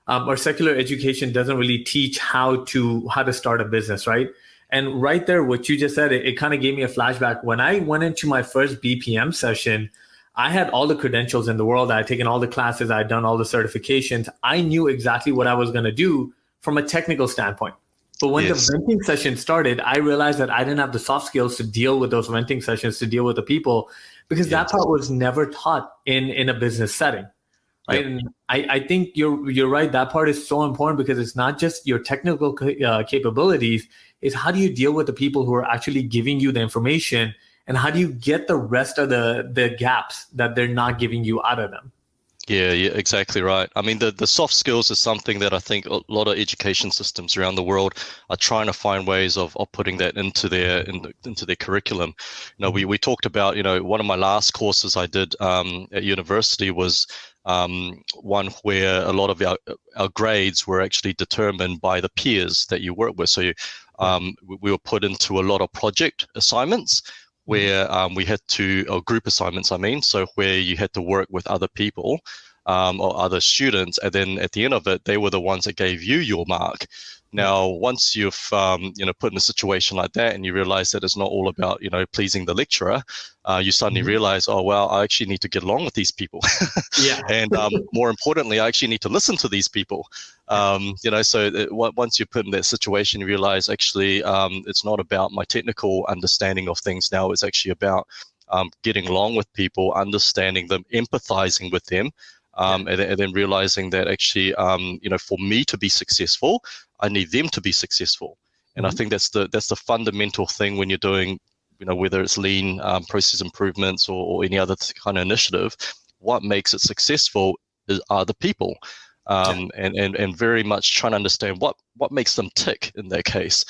or secular education doesn't really teach how to start a business, right? And right there, what you just said, it kind of gave me a flashback. When I went into my first BPM session, I had all the credentials in the world. I had taken all the classes. I had done all the certifications. I knew exactly what I was going to do from a technical standpoint. But when the Yes. venting session started, I realized that I didn't have the soft skills to deal with those venting sessions, to deal with the people, because that Yes. part was never taught in a business setting. Right. Yep. And I think you're right. That part is so important because it's not just your technical capabilities. It's how do you deal with the people who are actually giving you the information, and how do you get the rest of the gaps that they're not giving you out of them? Yeah, exactly right. I mean, the soft skills is something that I think a lot of education systems around the world are trying to find ways of putting that into into their curriculum. We talked about, one of my last courses I did at university was one where a lot of our grades were actually determined by the peers that you work with. So we were put into a lot of project assignments where we had to, or group assignments, so where you had to work with other people or other students, and then at the end of it, they were the ones that gave you your mark. Now, once you've put in a situation like that, and you realize that it's not all about pleasing the lecturer, you suddenly realize, oh well, I actually need to get along with these people, Yeah. and more importantly, I actually need to listen to these people. Once you put in that situation, you realize actually it's not about my technical understanding of things. Now it's actually about getting along with people, understanding them, empathizing with them. And then realizing that actually, for me to be successful, I need them to be successful. And I think that's the fundamental thing when you're doing, whether it's lean process improvements or any other kind of initiative. What makes it successful are the people, and very much trying to understand what makes them tick in that case.